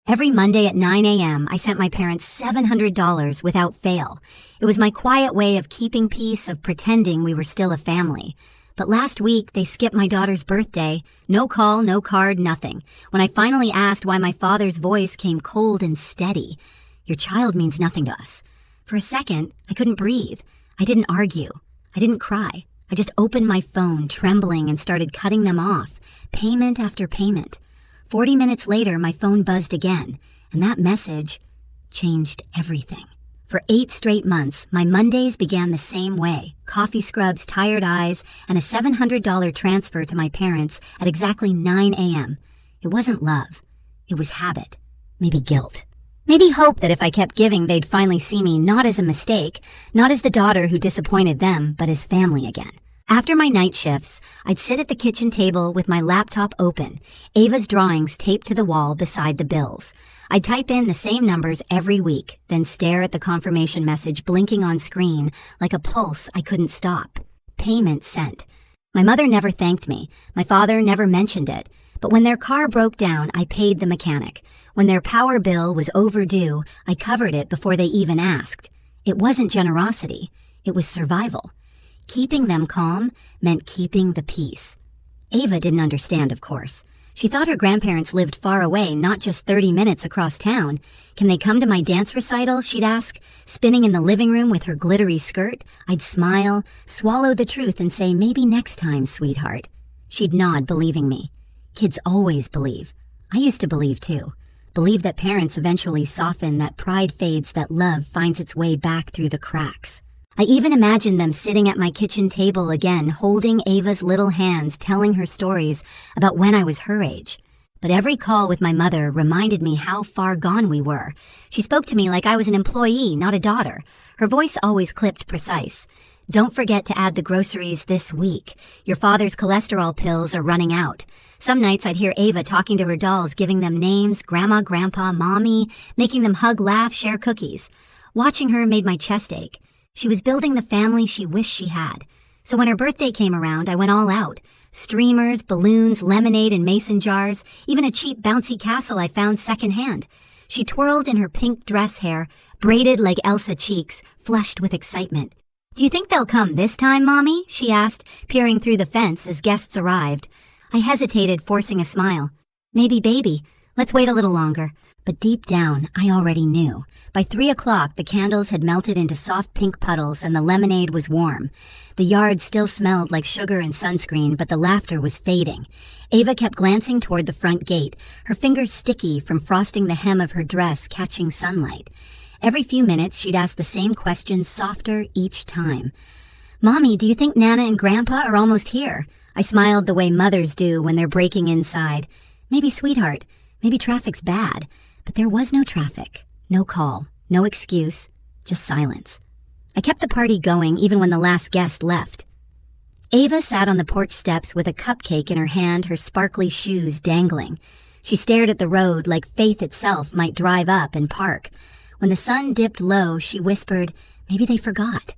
Every Monday at 9 a.m., I sent my parents $700 without fail. It was my quiet way of keeping peace, of pretending we were still a family. But last week, they skipped my daughter's birthday. No call, no card, nothing. When I finally asked why, my father's voice came cold and steady. "Your child means nothing to us." For a second, I couldn't breathe. I didn't argue. I didn't cry. I just opened my phone, trembling, and started cutting them off, payment after payment. 40 minutes later, my phone buzzed again, and that message changed everything. For 8 straight months, my Mondays began the same way: coffee scrubs, tired eyes, and a $700 transfer to my parents at exactly 9 a.m. It wasn't love. It was habit. Maybe guilt. Maybe hope that if I kept giving, they'd finally see me not as a mistake, not as the daughter who disappointed them, but as family again. After my night shifts, I'd sit at the kitchen table with my laptop open, Ava's drawings taped to the wall beside the bills. I'd type in the same numbers every week, then stare at the confirmation message blinking on screen like a pulse I couldn't stop. Payment sent. My mother never thanked me. My father never mentioned it. But when their car broke down, I paid the mechanic. When their power bill was overdue, I covered it before they even asked. It wasn't generosity. It was survival. Keeping them calm meant keeping the peace. Ava didn't understand, of course. She thought her grandparents lived far away, not just 30 minutes across town. "Can they come to my dance recital?" she'd ask. Spinning in the living room with her glittery skirt, I'd smile, swallow the truth, and say, "Maybe next time, sweetheart." She'd nod, believing me. Kids always believe. I used to believe too. Believe that parents eventually soften, that pride fades, that love finds its way back through the cracks. I even imagined them sitting at my kitchen table again, holding Ava's little hands, telling her stories about when I was her age. But every call with my mother reminded me how far gone we were. She spoke to me like I was an employee, not a daughter. Her voice always clipped precise. "Don't forget to add the groceries this week. Your father's cholesterol pills are running out." Some nights I'd hear Ava talking to her dolls, giving them names: Grandma, Grandpa, Mommy, making them hug, laugh, share cookies. Watching her made my chest ache. She was building the family she wished she had. So when her birthday came around, I went all out. Streamers, balloons, lemonade in mason jars, even a cheap bouncy castle I found secondhand. She twirled in her pink dress hair, braided like Elsa cheeks, flushed with excitement. "Do you think they'll come this time, Mommy?" she asked, peering through the fence as guests arrived. I hesitated, forcing a smile. "Maybe, baby. Let's wait a little longer." But deep down, I already knew. By 3 o'clock, the candles had melted into soft pink puddles and the lemonade was warm. The yard still smelled like sugar and sunscreen, but the laughter was fading. Ava kept glancing toward the front gate, her fingers sticky from frosting the hem of her dress, catching sunlight. Every few minutes, she'd ask the same question, softer each time. "Mommy, do you think Nana and Grandpa are almost here?" I smiled the way mothers do when they're breaking inside. "Maybe, sweetheart. Maybe traffic's bad." But there was no traffic, no call, no excuse, just silence. I kept the party going even when the last guest left. Ava sat on the porch steps with a cupcake in her hand, her sparkly shoes dangling. She stared at the road like faith itself might drive up and park. When the sun dipped low, she whispered, "Maybe they forgot."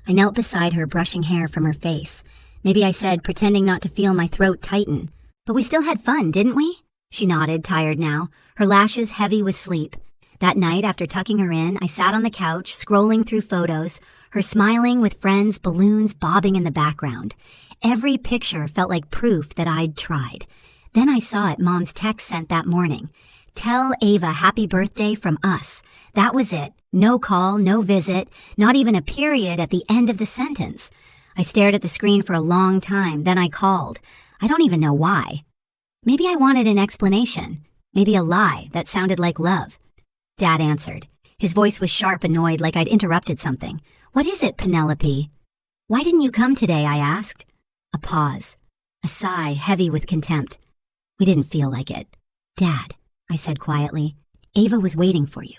I knelt beside her, brushing hair from her face. Maybe, I said, pretending not to feel my throat tighten. "But we still had fun, didn't we?" She nodded, tired now, her lashes heavy with sleep. That night, after tucking her in, I sat on the couch, scrolling through photos, her smiling with friends, balloons bobbing in the background. Every picture felt like proof that I'd tried. Then I saw it, Mom's text sent that morning. "Tell Ava happy birthday from us." That was it. No call, no visit, not even a period at the end of the sentence. I stared at the screen for a long time, then I called. I don't even know why. Maybe I wanted an explanation. Maybe a lie that sounded like love. Dad answered. His voice was sharp, annoyed, like I'd interrupted something. "What is it, Penelope?" "Why didn't you come today?" I asked. A pause. A sigh, heavy with contempt. "We didn't feel like it." "Dad," I said quietly, "Ava was waiting for you.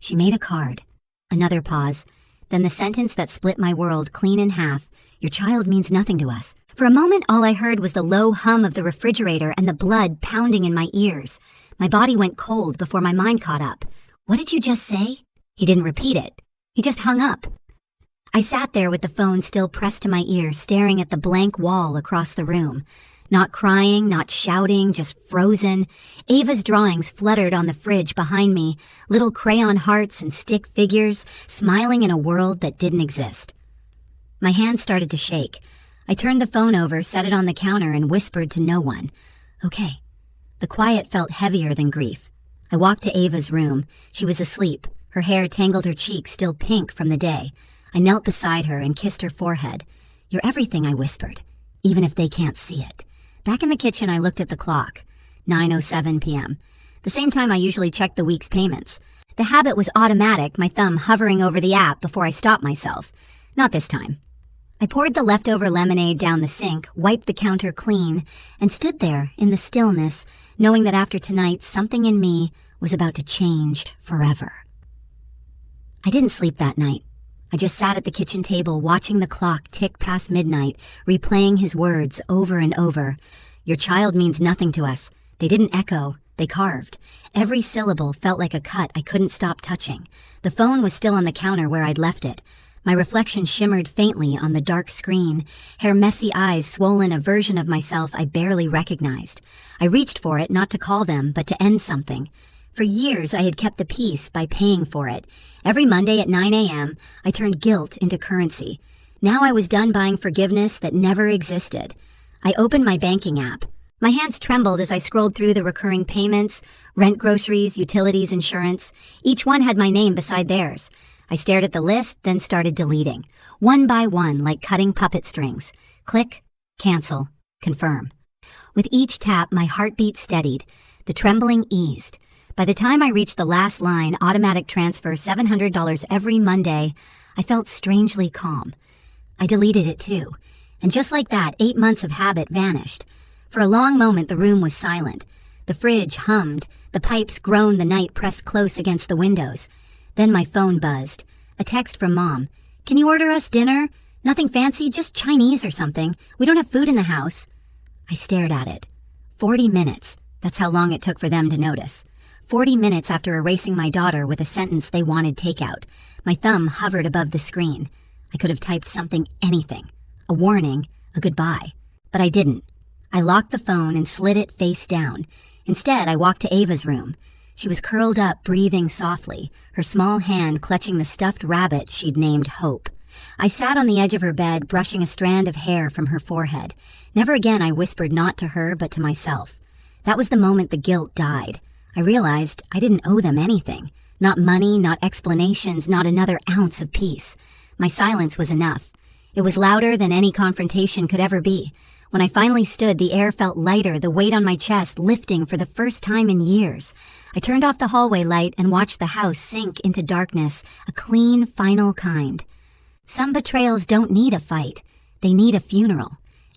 She made a card." Another pause. Then the sentence that split my world clean in half. "Your child means nothing to us." For a moment, all I heard was the low hum of the refrigerator and the blood pounding in my ears. My body went cold before my mind caught up. "What did you just say?" He didn't repeat it. He just hung up. I sat there with the phone still pressed to my ear, staring at the blank wall across the room. Not crying, not shouting, just frozen. Ava's drawings fluttered on the fridge behind me, little crayon hearts and stick figures, smiling in a world that didn't exist. My hands started to shake. I turned the phone over, set it on the counter, and whispered to no one. Okay. The quiet felt heavier than grief. I walked to Ava's room. She was asleep. Her hair tangled her cheeks, still pink from the day. I knelt beside her and kissed her forehead. You're everything, I whispered, even if they can't see it. Back in the kitchen, I looked at the clock. 9:07 p.m. The same time I usually checked the week's payments. The habit was automatic, my thumb hovering over the app before I stopped myself. Not this time. I poured the leftover lemonade down the sink, wiped the counter clean, and stood there in the stillness, knowing that after tonight, something in me was about to change forever. I didn't sleep that night. I just sat at the kitchen table watching the clock tick past midnight, replaying his words over and over. Your child means nothing to us. They didn't echo, they carved. Every syllable felt like a cut I couldn't stop touching. The phone was still on the counter where I'd left it. My reflection shimmered faintly on the dark screen, her messy eyes swollen a version of myself I barely recognized. I reached for it, not to call them, but to end something. For years, I had kept the peace by paying for it. Every Monday at 9 a.m., I turned guilt into currency. Now I was done buying forgiveness that never existed. I opened my banking app. My hands trembled as I scrolled through the recurring payments, rent, groceries, utilities, insurance. Each one had my name beside theirs. I stared at the list, then started deleting. One by one, like cutting puppet strings. Click, cancel, confirm. With each tap, my heartbeat steadied. The trembling eased. By the time I reached the last line, automatic transfer $700 every Monday, I felt strangely calm. I deleted it too. And just like that, 8 months of habit vanished. For a long moment, the room was silent. The fridge hummed. The pipes groaned, the night pressed close against the windows. Then my phone buzzed. A text from Mom. Can you order us dinner? Nothing fancy, just Chinese or something. We don't have food in the house. I stared at it. 40 minutes. That's how long it took for them to notice. 40 minutes after erasing my daughter with a sentence they wanted takeout. My thumb hovered above the screen. I could have typed something, anything. A warning, a goodbye. But I didn't. I locked the phone and slid it face down. Instead, I walked to Ava's room. She was curled up, breathing softly, her small hand clutching the stuffed rabbit she'd named Hope. I sat on the edge of her bed, brushing a strand of hair from her forehead. Never again I whispered not to her, but to myself. That was the moment the guilt died. I realized I didn't owe them anything. Not money, not explanations, not another ounce of peace. My silence was enough. It was louder than any confrontation could ever be. When I finally stood, the air felt lighter, the weight on my chest lifting for the first time in years. I turned off the hallway light and watched the house sink into darkness, a clean, final kind. Some betrayals don't need a fight. They need a funeral.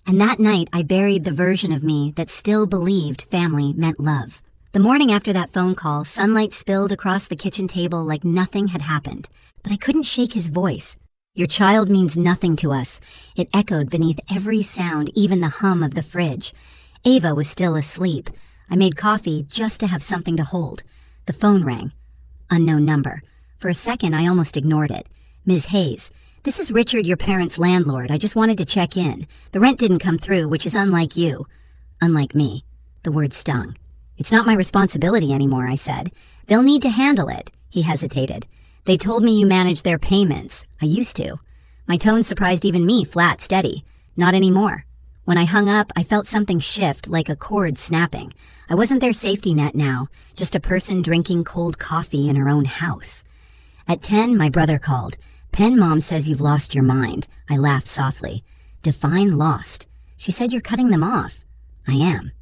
And that night, I buried the version of me that still believed family meant love. The morning after that phone call, sunlight spilled across the kitchen table like nothing had happened. But I couldn't shake his voice. Your child means nothing to us. It echoed beneath every sound, even the hum of the fridge. Ava was still asleep. I made coffee just to have something to hold. The phone rang. Unknown number. For a second, I almost ignored it. Ms. Hayes, this is Richard, your parents' landlord. I just wanted to check in. The rent didn't come through, which is unlike you. Unlike me. The word stung. It's not my responsibility anymore, I said. They'll need to handle it. He hesitated. They told me you manage their payments. I used to. My tone surprised even me, flat, steady. Not anymore. When I hung up, I felt something shift, like a cord snapping. I wasn't their safety net now, just a person drinking cold coffee in her own house. At 10, my brother called. Pen, Mom says you've lost your mind. I laughed softly. Define lost. She said you're cutting them off. I am.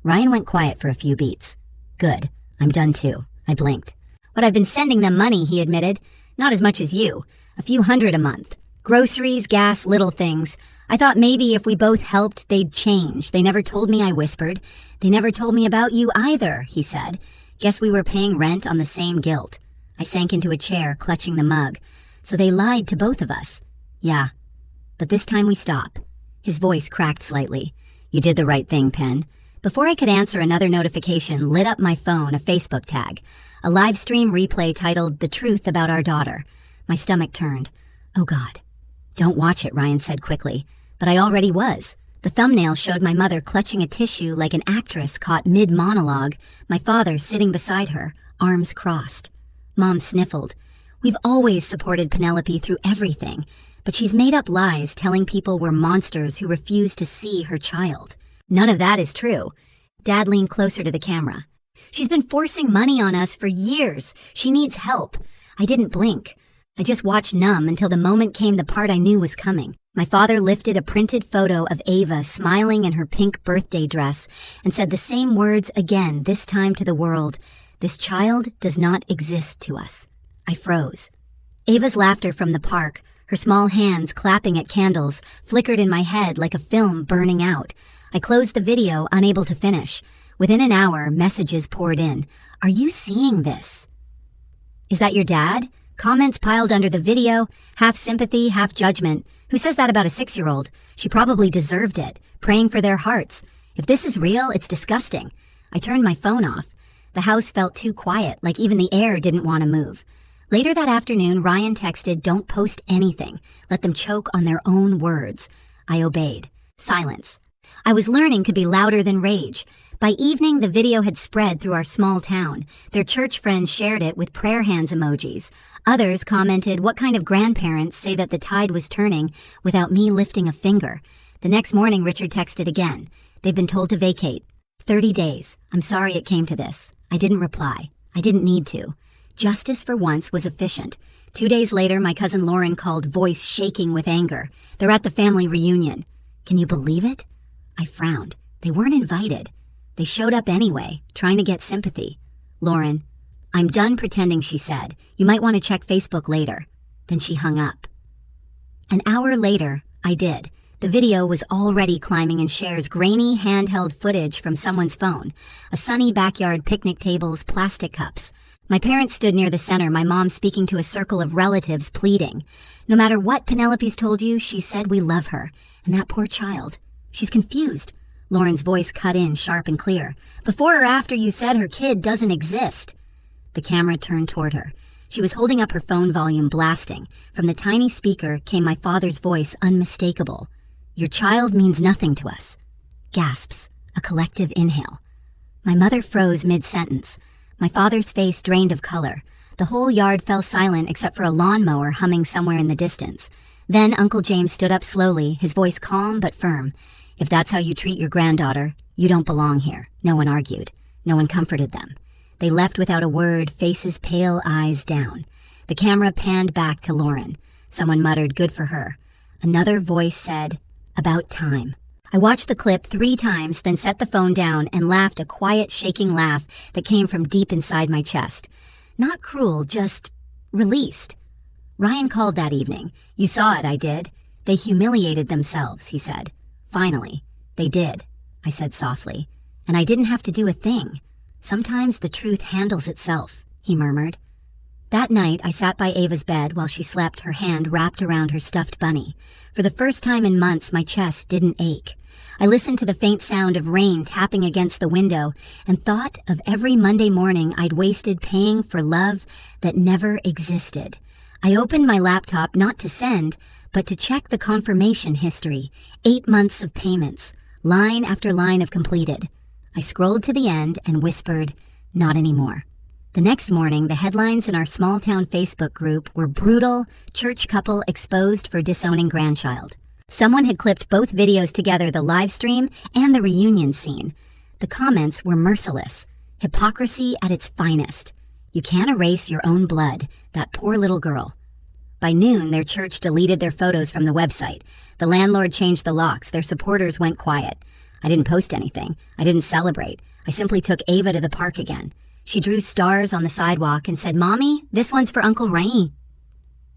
Ryan went quiet for a few beats. Good. I'm done too. I blinked. But I've been sending them money, he admitted. Not as much as you. A few hundred a month. Groceries, gas, little things. I thought maybe if we both helped, they'd change. They never told me, I whispered. They never told me about you either, he said. Guess we were paying rent on the same guilt. I sank into a chair, clutching the mug. So they lied to both of us. Yeah. But this time we stop. His voice cracked slightly. You did the right thing, Pen. Before I could answer, another notification lit up my phone, a Facebook tag. A live stream replay titled The Truth About Our Daughter. My stomach turned. Oh God. Don't watch it, Ryan said quickly. But I already was. The thumbnail showed my mother clutching a tissue like an actress caught mid-monologue, my father sitting beside her, arms crossed. Mom sniffled. We've always supported Penelope through everything, but she's made up lies telling people we're monsters who refuse to see her child. None of that is true. Dad leaned closer to the camera. She's been forcing money on us for years. She needs help. I didn't blink. I just watched numb until the moment came the part I knew was coming. My father lifted a printed photo of Ava smiling in her pink birthday dress and said the same words again, this time to the world. This child does not exist to us. I froze. Ava's laughter from the park, her small hands clapping at candles, flickered in my head like a film burning out. I closed the video, unable to finish. Within an hour, messages poured in. Are you seeing this? Is that your dad? Comments piled under the video, half sympathy, half judgment. Who says that about a 6-year-old? She probably deserved it, praying for their hearts. If this is real, it's disgusting. I turned my phone off. The house felt too quiet, like even the air didn't want to move. Later that afternoon, Ryan texted, "Don't post anything. Let them choke on their own words." I obeyed. Silence. I was learning could be louder than rage. By evening, the video had spread through our small town. Their church friends shared it with prayer hands emojis. Others commented, "What kind of grandparents say that the tide was turning without me lifting a finger?" The next morning, Richard texted again. "They've been told to vacate. 30 days. I'm sorry it came to this." I didn't reply. I didn't need to. Justice for once was efficient. 2 days later, my cousin Lauren called, voice shaking with anger. They're at the family reunion. Can you believe it? I frowned. They weren't invited. They showed up anyway, trying to get sympathy. Lauren, "I'm done pretending," she said. "You might want to check Facebook later." Then she hung up. An hour later, I did. The video was already climbing in Cher's grainy handheld footage from someone's phone. A sunny backyard, picnic tables, plastic cups. My parents stood near the center, my mom speaking to a circle of relatives, pleading. "No matter what Penelope's told you, she said we love her. And that poor child. She's confused." Lauren's voice cut in, sharp and clear. "Before or after you said her kid doesn't exist?" The camera turned toward her. She was holding up her phone, volume blasting. From the tiny speaker came my father's voice, unmistakable. "Your child means nothing to us." Gasps. A collective inhale. My mother froze mid-sentence. My father's face drained of color. The whole yard fell silent except for a lawnmower humming somewhere in the distance. Then Uncle James stood up slowly, his voice calm but firm. "If that's how you treat your granddaughter, you don't belong here." No one argued. No one comforted them. They left without a word, faces pale, eyes down. The camera panned back to Lauren. Someone muttered, "Good for her." Another voice said, "About time." I watched the clip 3 times, then set the phone down and laughed, a quiet, shaking laugh that came from deep inside my chest. Not cruel, just released. Ryan called that evening. "You saw it, I did." "They humiliated themselves," he said. "Finally, they did," I said softly. "And I didn't have to do a thing. Sometimes the truth handles itself," he murmured. That night, I sat by Ava's bed while she slept, her hand wrapped around her stuffed bunny. For the first time in months, my chest didn't ache. I listened to the faint sound of rain tapping against the window and thought of every Monday morning I'd wasted paying for love that never existed. I opened my laptop not to send, but to check the confirmation history. 8 months of payments, line after line of completed. I scrolled to the end and whispered, "Not anymore." The next morning, the headlines in our small-town Facebook group were brutal, church couple exposed for disowning grandchild. Someone had clipped both videos together, the live stream and the reunion scene. The comments were merciless. Hypocrisy at its finest. You can't erase your own blood, that poor little girl. By noon, their church deleted their photos from the website. The landlord changed the locks. Their supporters went quiet. I didn't post anything. I didn't celebrate. I simply took Ava to the park again. She drew stars on the sidewalk and said, "Mommy, this one's for Uncle Ray."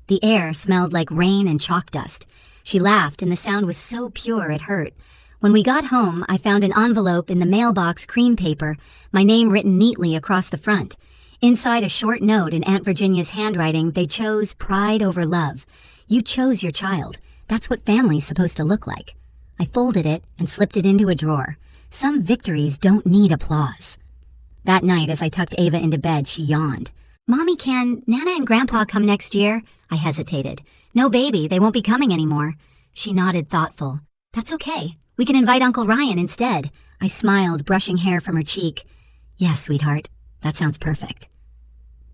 The air smelled like rain and chalk dust. She laughed, and the sound was so pure it hurt. When we got home, I found an envelope in the mailbox, cream paper, my name written neatly across the front. Inside, a short note in Aunt Virginia's handwriting. They chose pride over love. You chose your child. That's what family's supposed to look like. I folded it and slipped it into a drawer. Some victories don't need applause. That night, as I tucked Ava into bed, she yawned. "Mommy, can Nana and Grandpa come next year?" I hesitated. "No, baby, they won't be coming anymore." She nodded, thoughtful. "That's okay. We can invite Uncle Ryan instead. I smiled, brushing hair from her cheek. Yeah, sweetheart, that sounds perfect.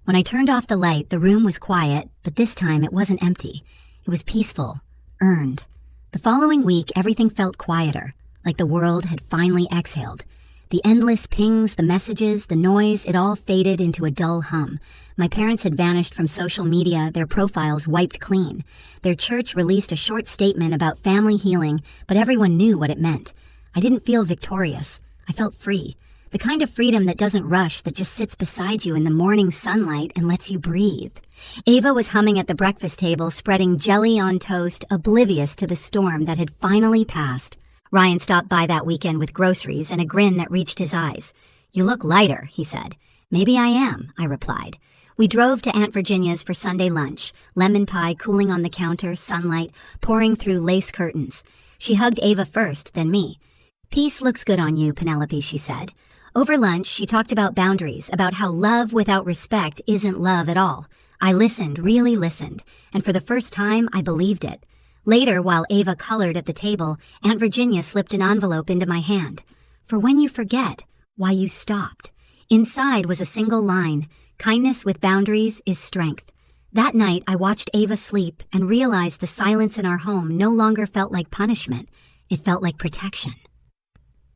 When I turned off the light, the room was quiet, but this time it wasn't empty. It was peaceful, earned. The following week, everything felt quieter, like the world had finally exhaled. The endless pings, the messages, the noise, it all faded into a dull hum. My parents had vanished from social media, their profiles wiped clean. Their church released a short statement about family healing, but everyone knew what it meant. I didn't feel victorious. I felt free. The kind of freedom that doesn't rush, that just sits beside you in the morning sunlight and lets you breathe. Ava was humming at the breakfast table, spreading jelly on toast, oblivious to the storm that had finally passed. Ryan stopped by that weekend with groceries and a grin that reached his eyes. You look lighter, he said. Maybe I am, I replied. We drove to Aunt Virginia's for Sunday lunch, lemon pie cooling on the counter, sunlight pouring through lace curtains. She hugged Ava first, then me. Peace looks good on you, Penelope, she said. Over lunch, she talked about boundaries, about how love without respect isn't love at all. I listened, really listened, and for the first time, I believed it. Later, while Ava colored at the table, Aunt Virginia slipped an envelope into my hand. For when you forget, why you stopped. Inside was a single line, kindness with boundaries is strength. That night, I watched Ava sleep and realized the silence in our home no longer felt like punishment. It felt like protection.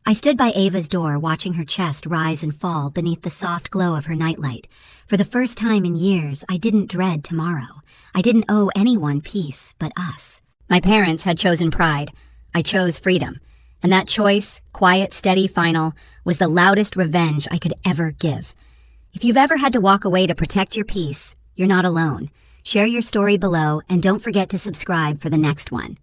I stood by Ava's door, watching her chest rise and fall beneath the soft glow of her nightlight. For the first time in years, I didn't dread tomorrow. I didn't owe anyone peace but us. My parents had chosen pride. I chose freedom. And that choice, quiet, steady, final, was the loudest revenge I could ever give. If you've ever had to walk away to protect your peace, you're not alone. Share your story below and don't forget to subscribe for the next one.